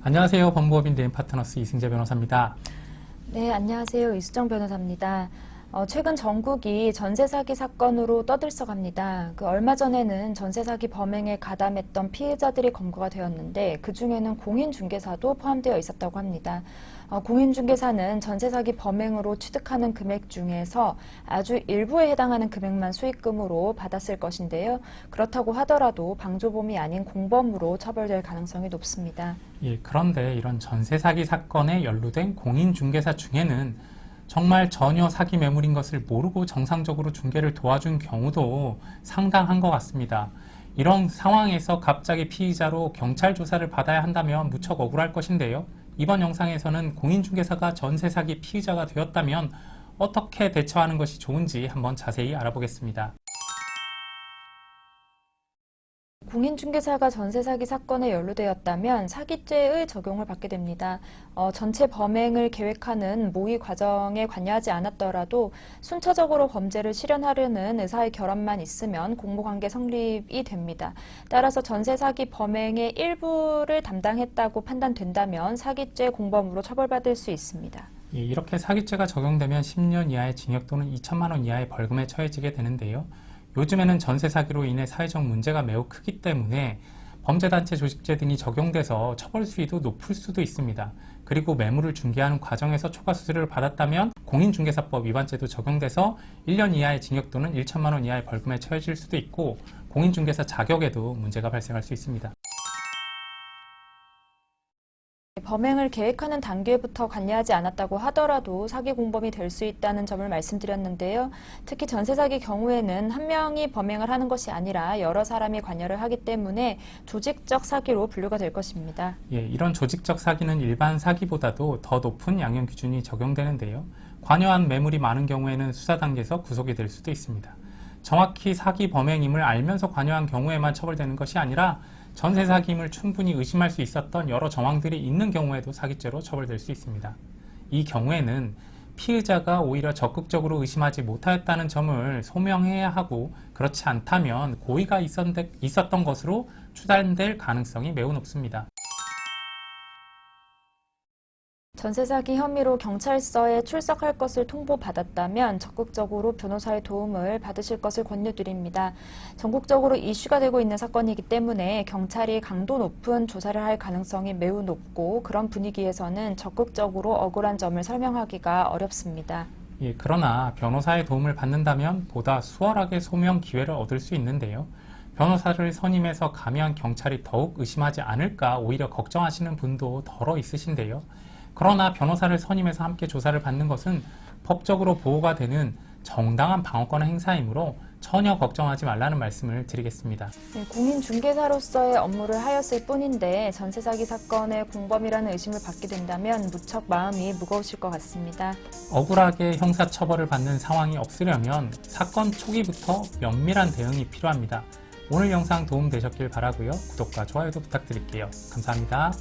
안녕하세요. 법무법인 네임파트너스 이승재 변호사입니다. 네, 안녕하세요. 이수정 변호사입니다. 최근 전국이 전세 사기 사건으로 떠들썩합니다. 얼마 전에는 전세 사기 범행에 가담했던 피해자들이 검거가 되었는데 그 중에는 공인중개사도 포함되어 있었다고 합니다. 공인중개사는 전세 사기 범행으로 취득하는 금액 중에서 아주 일부에 해당하는 금액만 수익금으로 받았을 것인데요. 그렇다고 하더라도 방조범이 아닌 공범으로 처벌될 가능성이 높습니다. 예, 그런데 이런 전세 사기 사건에 연루된 공인중개사 중에는 정말 전혀 사기 매물인 것을 모르고 정상적으로 중개를 도와준 경우도 상당한 것 같습니다. 이런 상황에서 갑자기 피의자로 경찰 조사를 받아야 한다면 무척 억울할 것인데요. 이번 영상에서는 공인중개사가 전세 사기 피의자가 되었다면 어떻게 대처하는 것이 좋은지 한번 자세히 알아보겠습니다. 공인중개사가 전세 사기 사건에 연루되었다면 사기죄의 적용을 받게 됩니다. 전체 범행을 계획하는 모의 과정에 관여하지 않았더라도 순차적으로 범죄를 실현하려는 의사의 결함만 있으면 공모관계 성립이 됩니다. 따라서 전세 사기 범행의 일부를 담당했다고 판단된다면 사기죄 공범으로 처벌받을 수 있습니다. 예, 이렇게 사기죄가 적용되면 10년 이하의 징역 또는 2천만 원 이하의 벌금에 처해지게 되는데요. 요즘에는 전세 사기로 인해 사회적 문제가 매우 크기 때문에 범죄단체 조직죄 등이 적용돼서 처벌 수위도 높을 수도 있습니다. 그리고 매물을 중개하는 과정에서 초과 수수료를 받았다면 공인중개사법 위반죄도 적용돼서 1년 이하의 징역 또는 1천만 원 이하의 벌금에 처해질 수도 있고 공인중개사 자격에도 문제가 발생할 수 있습니다. 범행을 계획하는 단계부터 관여하지 않았다고 하더라도 사기 공범이 될 수 있다는 점을 말씀드렸는데요. 특히 전세 사기 경우에는 한 명이 범행을 하는 것이 아니라 여러 사람이 관여를 하기 때문에 조직적 사기로 분류가 될 것입니다. 예, 이런 조직적 사기는 일반 사기보다도 더 높은 양형 기준이 적용되는데요. 관여한 매물이 많은 경우에는 수사 단계에서 구속이 될 수도 있습니다. 정확히 사기 범행임을 알면서 관여한 경우에만 처벌되는 것이 아니라 전세 사기임을 충분히 의심할 수 있었던 여러 정황들이 있는 경우에도 사기죄로 처벌될 수 있습니다. 이 경우에는 피의자가 오히려 적극적으로 의심하지 못하였다는 점을 소명해야 하고 그렇지 않다면 고의가 있었던 것으로 추단될 가능성이 매우 높습니다. 전세 사기 혐의로 경찰서에 출석할 것을 통보받았다면 적극적으로 변호사의 도움을 받으실 것을 권유드립니다. 전국적으로 이슈가 되고 있는 사건이기 때문에 경찰이 강도 높은 조사를 할 가능성이 매우 높고 그런 분위기에서는 적극적으로 억울한 점을 설명하기가 어렵습니다. 예, 그러나 변호사의 도움을 받는다면 보다 수월하게 소명 기회를 얻을 수 있는데요. 변호사를 선임해서 감히한 경찰이 더욱 의심하지 않을까 오히려 걱정하시는 분도 덜어 있으신데요. 그러나 변호사를 선임해서 함께 조사를 받는 것은 법적으로 보호가 되는 정당한 방어권 행사이므로 전혀 걱정하지 말라는 말씀을 드리겠습니다. 네, 공인중개사로서의 업무를 하였을 뿐인데 전세 사기 사건의 공범이라는 의심을 받게 된다면 무척 마음이 무거우실 것 같습니다. 억울하게 형사처벌을 받는 상황이 없으려면 사건 초기부터 면밀한 대응이 필요합니다. 오늘 영상 도움 되셨길 바라고요. 구독과 좋아요도 부탁드릴게요. 감사합니다.